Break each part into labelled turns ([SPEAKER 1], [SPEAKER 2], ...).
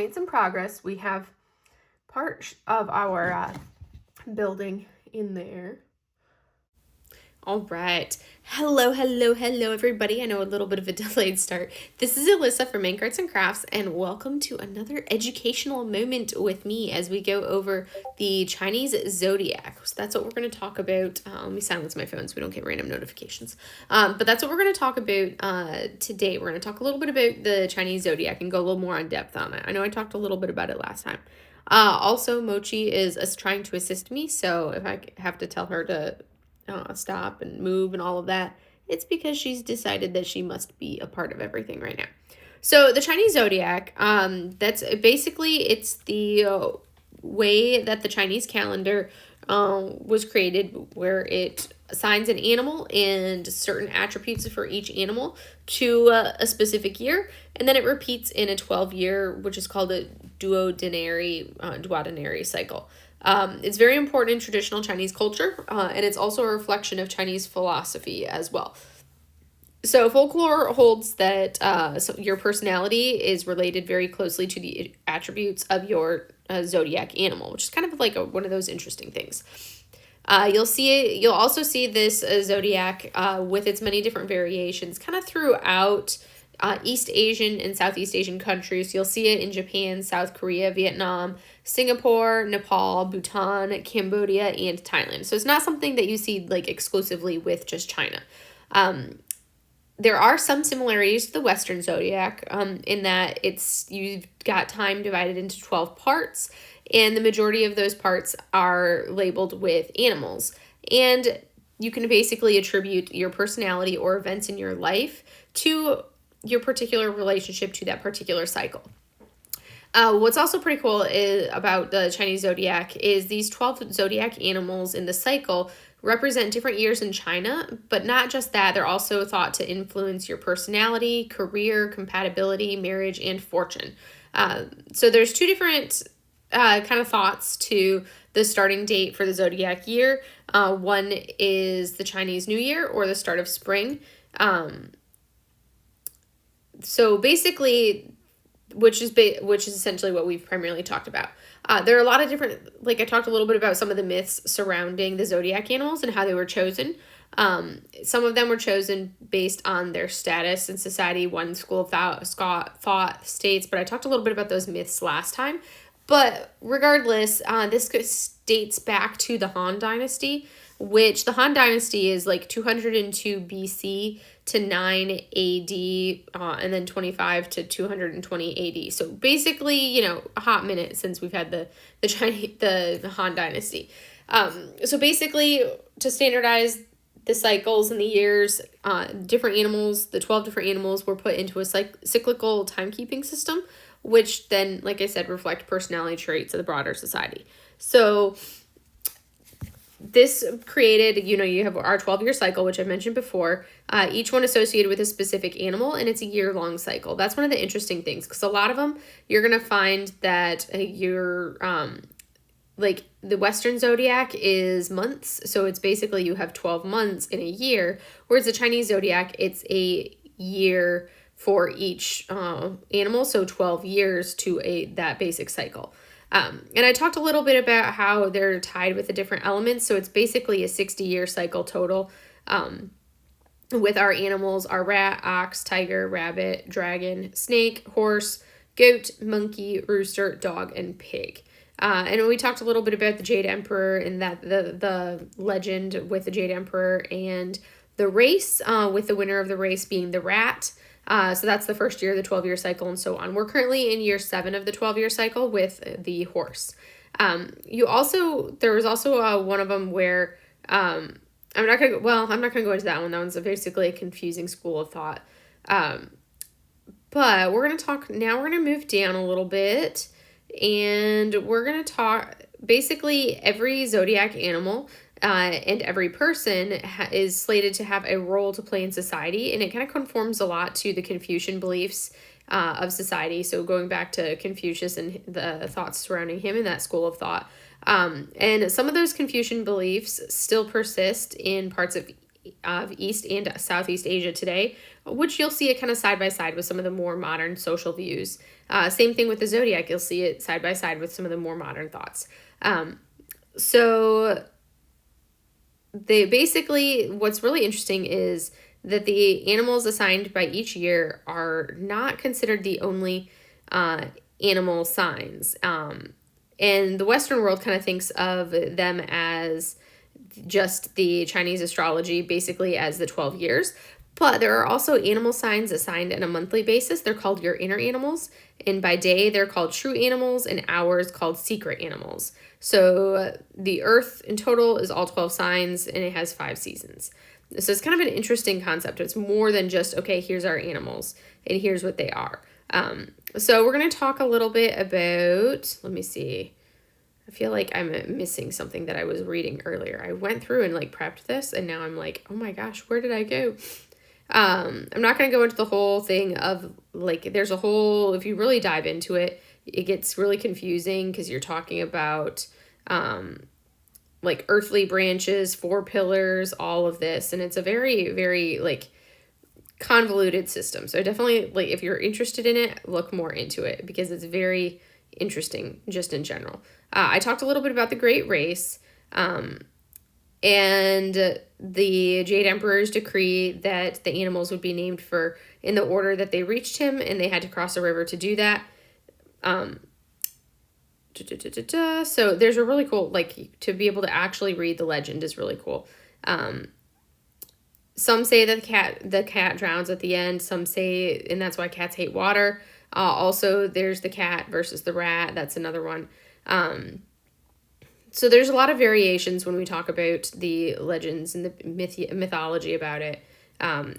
[SPEAKER 1] made some progress. We have part of our building in there. All right. Hello, everybody. I know a little bit of a delayed start. This is Alyssa from Make Arts and Crafts, and welcome to another educational moment with me as we go over the Chinese Zodiac. So that's what we're going to talk about. Let me silence my phone so we don't get random notifications. But that's what we're going to talk about today. We're going to talk a little bit about the Chinese Zodiac and go a little more in depth on it. I know I talked a little bit about it last time. Also, Mochi is trying to assist me, so if I have to tell her to stop and move and all of that, it's because she's decided that she must be a part of everything right now. So the Chinese Zodiac, that's basically, it's the way that the Chinese calendar was created, where it assigns an animal and certain attributes for each animal to a specific year, and then it repeats in a 12-year, which is called a duodenary cycle. It's very important in traditional Chinese culture, and it's also a reflection of Chinese philosophy as well. So folklore holds that your personality is related very closely to the attributes of your zodiac animal, which is kind of like one of those interesting things. You'll also see this zodiac with its many different variations kind of throughout East Asian and Southeast Asian countries. You'll see it in Japan, South Korea, Vietnam, Singapore, Nepal, Bhutan, Cambodia, and Thailand. So it's not something that you see like exclusively with just China. There are some similarities to the Western zodiac in that you've got time divided into 12 parts, and the majority of those parts are labeled with animals. And you can basically attribute your personality or events in your life to your particular relationship to that particular cycle. What's also pretty cool about the Chinese Zodiac is these 12 zodiac animals in the cycle represent different years in China, but not just that, they're also thought to influence your personality, career, compatibility, marriage, and fortune. So there's two different kind of thoughts to the starting date for the zodiac year. One is the Chinese New Year or the start of spring. So basically, which is essentially what we've primarily talked about. There are a lot of different, like I talked a little bit about some of the myths surrounding the zodiac animals and how they were chosen. Some of them were chosen based on their status in society. One school of thought states, but I talked a little bit about those myths last time. But regardless, this dates back to the Han Dynasty, which the Han Dynasty is like 202 BC to 9 AD, and then 25 to 220 AD. So basically, a hot minute since we've had the Han Dynasty. So basically, to standardize the cycles and the years, different animals, the 12 different animals were put into a cyclical timekeeping system, which then, like I said, reflect personality traits of the broader society. So this created, you have our 12-year cycle, which I mentioned before, each one associated with a specific animal, and it's a year-long cycle. That's one of the interesting things, because a lot of them, you're going to find that like the Western zodiac is months, so it's basically you have 12 months in a year, whereas the Chinese zodiac, it's a year for each animal, so 12 years to that basic cycle. And I talked a little bit about how they're tied with the different elements, so it's basically a 60-year cycle total. With our animals, our rat, ox, tiger, rabbit, dragon, snake, horse, goat, monkey, rooster, dog, and pig. And we talked a little bit about the Jade Emperor and that the legend with the Jade Emperor and the race, with the winner of the race being the rat. So that's the first year, the 12-year cycle, and so on. We're currently in year 7 of the 12-year cycle with the horse. There was also one of them where, I'm not gonna go into that one. That one's basically a confusing school of thought. But we're gonna move down a little bit, and we're gonna talk, basically every zodiac animal and every person is slated to have a role to play in society, and it kind of conforms a lot to the Confucian beliefs of society. So going back to Confucius and the thoughts surrounding him in that school of thought. And some of those Confucian beliefs still persist in parts of of East and Southeast Asia today, which you'll see it kind of side by side with some of the more modern social views. Same thing with the Zodiac. You'll see it side by side with some of the more modern thoughts. So they basically, what's really interesting is that the animals assigned by each year are not considered the only animal signs. And the Western world kind of thinks of them as just the Chinese astrology, basically as the 12 years. But there are also animal signs assigned on a monthly basis. They're called your inner animals. And by day, they're called true animals, and hours called secret animals. So the Earth in total is all 12 signs, and it has 5 seasons. So it's kind of an interesting concept. It's more than just, okay, here's our animals, and here's what they are. So we're going to talk a little bit about, let me see. I feel like I'm missing something that I was reading earlier. I went through and prepped this, and now I'm like, oh my gosh, where did I go? I'm not going to go into the whole thing of there's a whole, if you really dive into it, it gets really confusing because you're talking about earthly branches, 4 pillars, all of this. And it's a very, very convoluted system. So definitely if you're interested in it, look more into it because it's very interesting just in general. I talked a little bit about the Great Race. And the Jade Emperor's decree that the animals would be named in the order that they reached him, and they had to cross a river to do that. So there's a really cool, to be able to actually read the legend is really cool. Some say that the cat drowns at the end. Some say, and that's why cats hate water. Also, there's the cat versus the rat. That's another one. So there's a lot of variations when we talk about the legends and the mythology about it.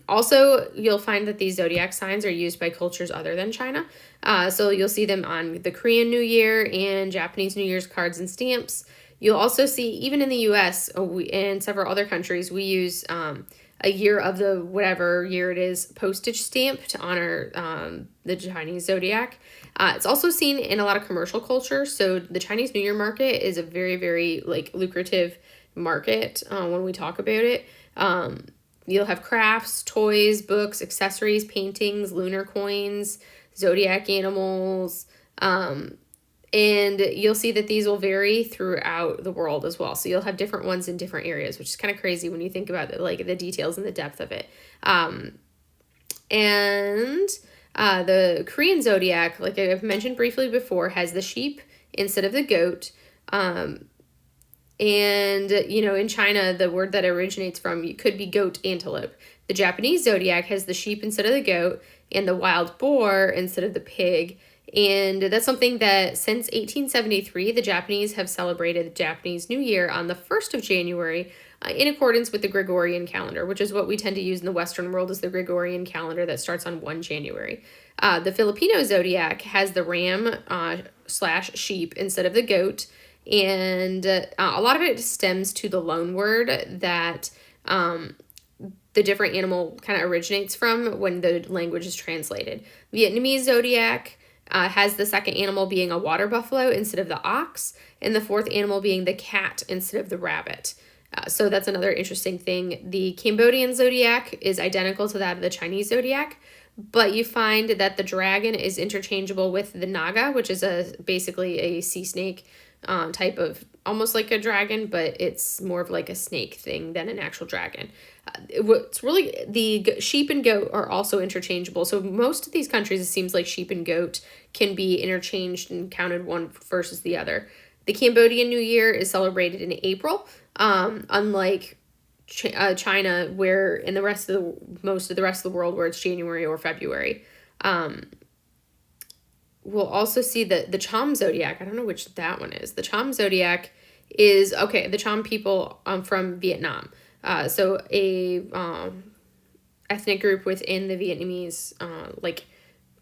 [SPEAKER 1] Also, you'll find that these zodiac signs are used by cultures other than China. So you'll see them on the Korean New Year and Japanese New Year's cards and stamps. You'll also see, even in the U.S. and several other countries, we use a year of the whatever year it is postage stamp to honor the Chinese zodiac. It's also seen in a lot of commercial culture. So the Chinese New Year market is a very, very lucrative market when we talk about it. You'll have crafts, toys, books, accessories, paintings, lunar coins, zodiac animals, and you'll see that these will vary throughout the world as well. So you'll have different ones in different areas, which is kind of crazy when you think about the details and the depth of it. And the Korean zodiac, like I've mentioned briefly before, has the sheep instead of the goat. And, in China, the word that originates from could be goat antelope. The Japanese zodiac has the sheep instead of the goat and the wild boar instead of the pig. And that's something that since 1873, the Japanese have celebrated the Japanese New Year on the 1st of January in accordance with the Gregorian calendar, which is what we tend to use in the Western world as the Gregorian calendar that starts on 1 January. The Filipino zodiac has the ram / sheep instead of the goat. And a lot of it stems to the loan word that the different animal kind of originates from when the language is translated. Vietnamese zodiac has the second animal being a water buffalo instead of the ox, and the fourth animal being the cat instead of the rabbit. So that's another interesting thing. The Cambodian zodiac is identical to that of the Chinese zodiac, but you find that the dragon is interchangeable with the naga, which is basically a sea snake type of, almost like a dragon, but it's more of like a snake thing than an actual dragon. What's really, the sheep and goat are also interchangeable. So most of these countries, it seems like sheep and goat can be interchanged and counted one versus the other. The Cambodian New Year is celebrated in April, unlike China, where in most of the rest of the world, where it's January or February. We'll also see the Cham zodiac. I don't know which that one is. The Cham zodiac is, the Cham people from Vietnam. So a ethnic group within the Vietnamese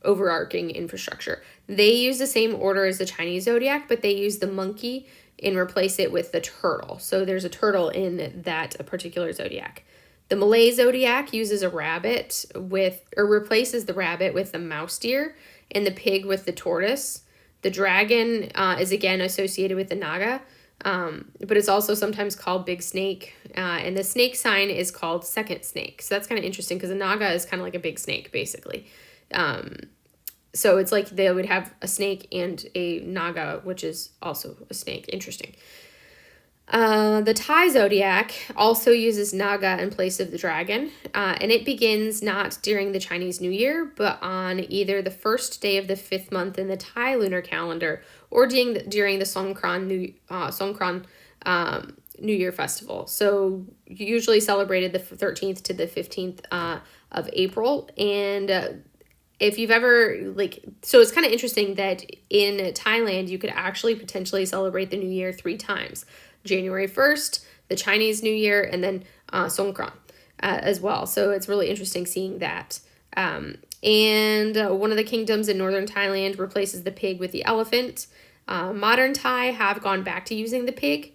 [SPEAKER 1] overarching infrastructure. They use the same order as the Chinese zodiac, but they use the monkey and replace it with the turtle. So there's a turtle in that particular zodiac. The Malay zodiac uses a rabbit replaces the rabbit with the mouse deer and the pig with the tortoise. The dragon is again associated with the naga. But it's also sometimes called big snake. And the snake sign is called second snake. So that's kind of interesting because a naga is kind of like a big snake, basically. So it's like they would have a snake and a naga, which is also a snake. Interesting. The Thai zodiac also uses naga in place of the dragon, and it begins not during the Chinese New Year, but on either the first day of the 5th month in the Thai lunar calendar or during the Songkran New Year festival. So usually celebrated the 13th to the 15th of April. And if you've ever, so it's kind of interesting that in Thailand, you could actually potentially celebrate the New Year 3 times. January 1st, the Chinese New Year, and then Songkran as well. So it's really interesting seeing that. And one of the kingdoms in northern Thailand replaces the pig with the elephant. Modern Thai have gone back to using the pig,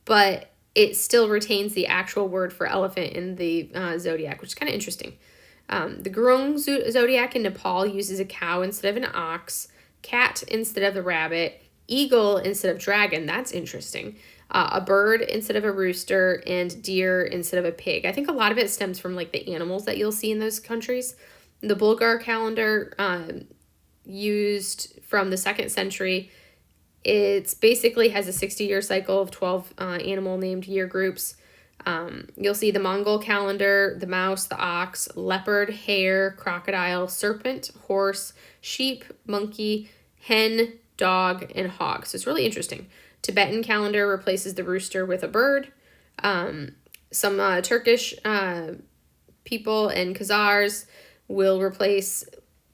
[SPEAKER 1] but it still retains the actual word for elephant in the zodiac, which is kind of interesting. The Grung zodiac in Nepal uses a cow instead of an ox, cat instead of a rabbit, eagle instead of dragon. That's interesting. A bird instead of a rooster, and deer instead of a pig. I think a lot of it stems from the animals that you'll see in those countries. The Bulgar calendar, used from the 2nd century, it's basically has a 60-year cycle of 12 animal named year groups. You'll see the Mongol calendar, the mouse, the ox, leopard, hare, crocodile, serpent, horse, sheep, monkey, hen, dog, and hog. So it's really interesting. Tibetan calendar replaces the rooster with a bird. Some Turkish people and Khazars will replace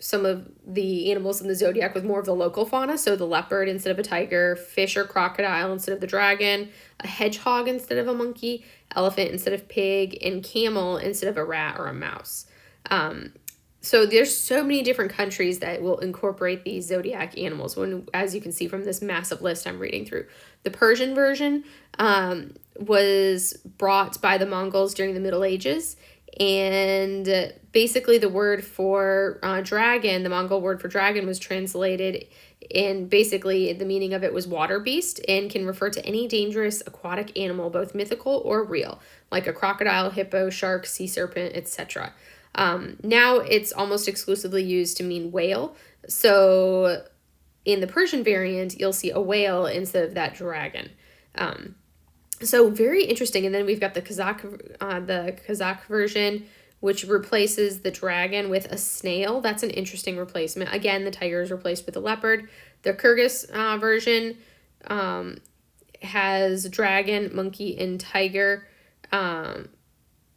[SPEAKER 1] some of the animals in the zodiac with more of the local fauna. So the leopard instead of a tiger, fish or crocodile instead of the dragon, a hedgehog instead of a monkey, elephant instead of pig, and camel instead of a rat or a mouse. So there's so many different countries that will incorporate these zodiac animals, as you can see from this massive list I'm reading through. The Persian version was brought by the Mongols during the Middle Ages, and basically the word for dragon, the Mongol word for dragon, was translated, and basically the meaning of it was water beast, and can refer to any dangerous aquatic animal, both mythical or real, like a crocodile, hippo, shark, sea serpent, etc. Now it's almost exclusively used to mean whale. So in the Persian variant, you'll see a whale instead of that dragon. So very interesting. And then we've got the Kazakh version, which replaces the dragon with a snail. That's an interesting replacement. Again, the tiger is replaced with a leopard. The Kyrgyz version has dragon, monkey, and tiger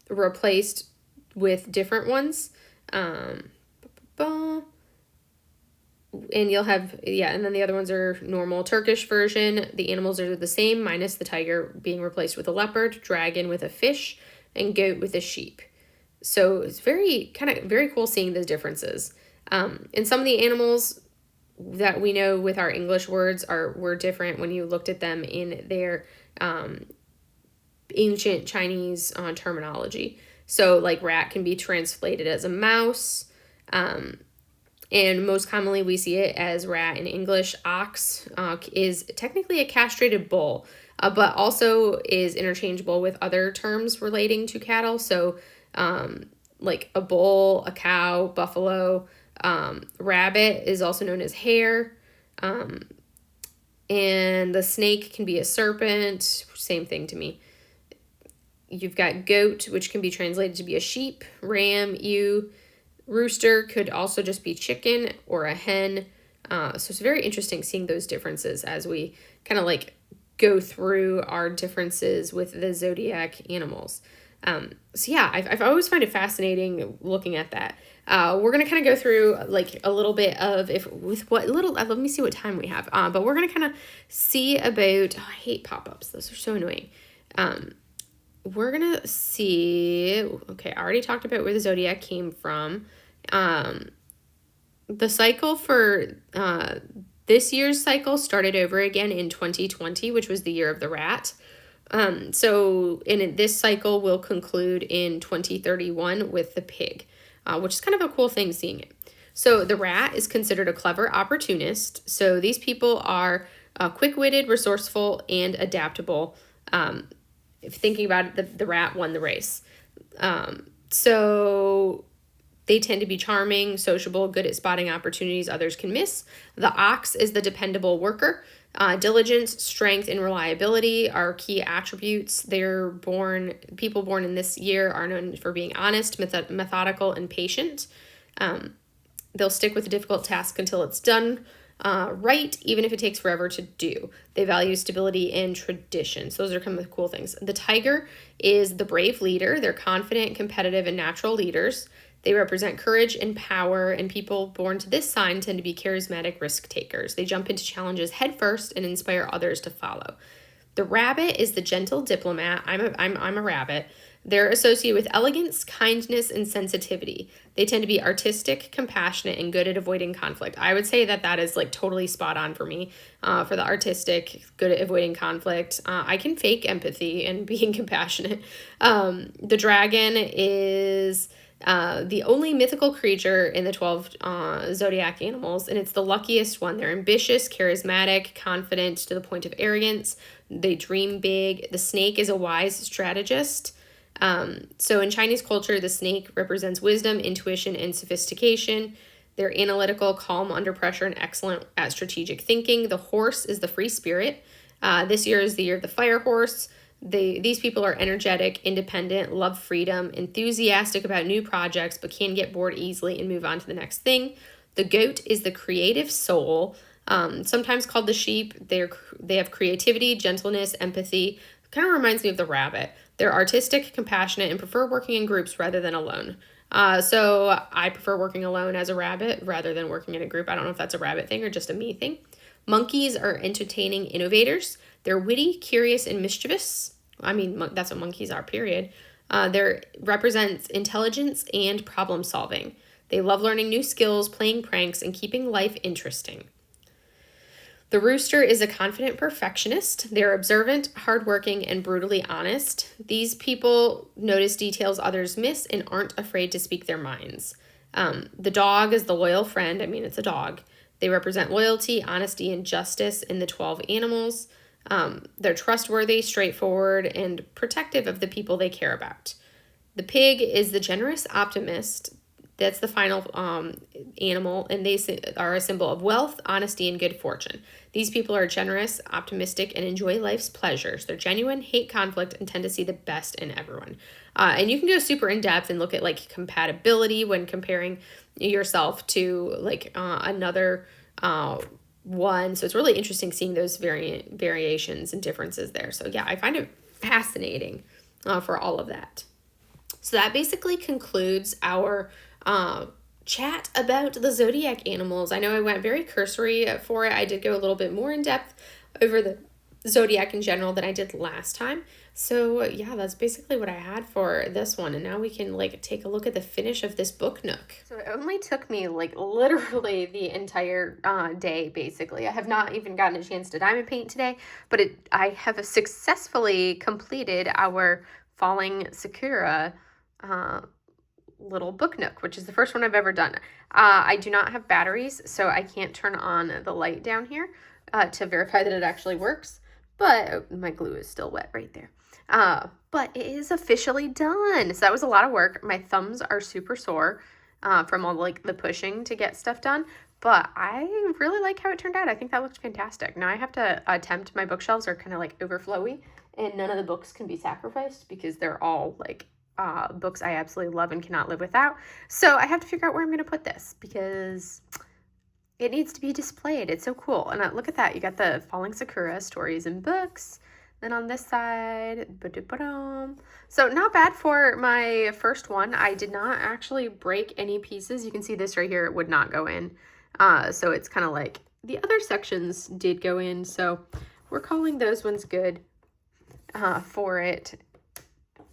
[SPEAKER 1] replaced with different ones. And you'll have, and then the other ones are normal. Turkish version, the animals are the same, minus the tiger being replaced with a leopard, dragon with a fish, and goat with a sheep. So it's very cool seeing those differences. And some of the animals that we know with our English words were different when you looked at them in their ancient Chinese terminology. So like rat can be translated as a mouse, and most commonly we see it as rat in English. Ox is technically a castrated bull, but also is interchangeable with other terms relating to cattle. So like a bull, a cow, buffalo. Rabbit is also known as hare. And the snake can be a serpent. Same thing to me. You've got goat, which can be translated to be a sheep. Ram, ewe. Rooster could also just be chicken or a hen. So it's very interesting seeing those differences as we kind of go through our differences with the zodiac animals. So yeah, I've always find it fascinating looking at that. We're going to kind of go through a little bit of let me see what time we have. But we're going to kind of see about, I hate pop-ups. Those are so annoying. We're going to see, okay, I already talked about where the zodiac came from. The cycle for this year's cycle started over again in 2020, which was the year of the rat. So in this cycle will conclude in 2031 with the pig, which is kind of a cool thing seeing it. So the rat is considered a clever opportunist. So these people are quick-witted, resourceful, and adaptable. If thinking about it, the rat won the race. So they tend to be charming, sociable, good at spotting opportunities others can miss. The ox is the dependable worker. Diligence, strength, and reliability are key attributes. People born in this year are known for being honest, methodical, and patient. They'll stick with a difficult task until it's done right, even if it takes forever to do. They value stability and tradition. So those are kind of the cool things. The tiger is the brave leader. They're confident, competitive, and natural leaders. They represent courage and power, and people born to this sign tend to be charismatic risk takers. They jump into challenges headfirst and inspire others to follow. The rabbit is the gentle diplomat. I'm a rabbit. They're associated with elegance, kindness, and sensitivity. They tend to be artistic, compassionate, and good at avoiding conflict. I would say that is like totally spot on for me. For the artistic, good at avoiding conflict. I can fake empathy and being compassionate. The dragon is the only mythical creature in the 12 zodiac animals, and it's the luckiest one. They're ambitious, charismatic, confident to the point of arrogance. They dream big. The snake is a wise strategist. So in Chinese culture, the snake represents wisdom, intuition, and sophistication. They're analytical, calm under pressure, and excellent at strategic thinking. The horse is the free spirit. This year is the year of the fire horse. These people are energetic, independent, love freedom, enthusiastic about new projects, but can get bored easily and move on to the next thing. The goat is the creative soul, sometimes called the sheep. They have creativity, gentleness, empathy. Kind of reminds me of the rabbit. They're artistic, compassionate, and prefer working in groups rather than alone. So I prefer working alone as a rabbit rather than working in a group. I don't know if that's a rabbit thing or just a me thing. Monkeys are entertaining innovators. They're witty, curious, and mischievous. I mean, that's what monkeys are, period. They represents intelligence and problem solving. They love learning new skills, playing pranks, and keeping life interesting. The rooster is a confident perfectionist. They're observant, hardworking, and brutally honest. These people notice details others miss and aren't afraid to speak their minds. The dog is the loyal friend. I mean, it's a dog. They represent loyalty, honesty, and justice in the 12 animals. They're trustworthy, straightforward, and protective of the people they care about. The pig is the generous optimist. That's the final animal, and they are a symbol of wealth, honesty, and good fortune. These people are generous, optimistic, and enjoy life's pleasures. They're genuine, hate conflict, and tend to see the best in everyone. And you can go super in depth and look at like compatibility when comparing yourself to like another one. So it's really interesting seeing those variations and differences there. So yeah, I find it fascinating for all of that. So that basically concludes our chat about the zodiac animals. I know I went very cursory for it. I did go a little bit more in depth over the zodiac in general than I did last time. So yeah, that's basically what I had for this one. And now we can like take a look at the finish of this book nook. So it only took me like literally the entire day basically. I have not even gotten a chance to diamond paint today, but I have successfully completed our Falling Sakura little book nook, which is the first one I've ever done. I do not have batteries, so I can't turn on the light down here to verify that it actually works, but my glue is still wet right there. But it is officially done. So that was a lot of work. My thumbs are super sore from all like the pushing to get stuff done, but I really like how it turned out. I think that looked fantastic. Now I have to attempt, my bookshelves are kind of like overflowy, and none of the books can be sacrificed because they're all like books I absolutely love and cannot live without. So I have to figure out where I'm going to put this because it needs to be displayed. It's so cool. And look at that. You got the Falling Sakura stories and books. Then on this side, so not bad for my first one. I did not actually break any pieces. You can see this right here. It would not go in. So it's kind of like the other sections did go in. So we're calling those ones good for it.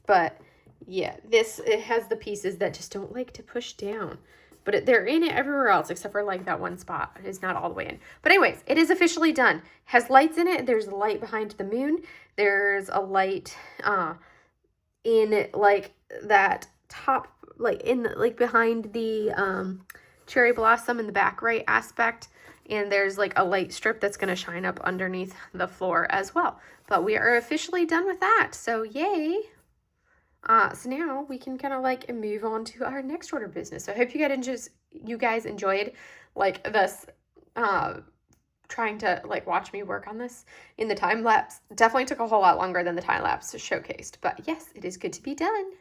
[SPEAKER 1] But yeah, it has the pieces that just don't like to push down. But they're in it everywhere else except for like that one spot. It's not all the way in. But anyways, it is officially done. Has lights in it. There's a light behind the moon. There's a light in like that top, like in the, like behind the cherry blossom in the back right aspect. And there's like a light strip that's going to shine up underneath the floor as well. But we are officially done with that. So yay. So now we can kind of like move on to our next order of business. So I hope you guys enjoyed like this, trying to like watch me work on this in the time lapse. Definitely took a whole lot longer than the time lapse showcased, but yes, it is good to be done.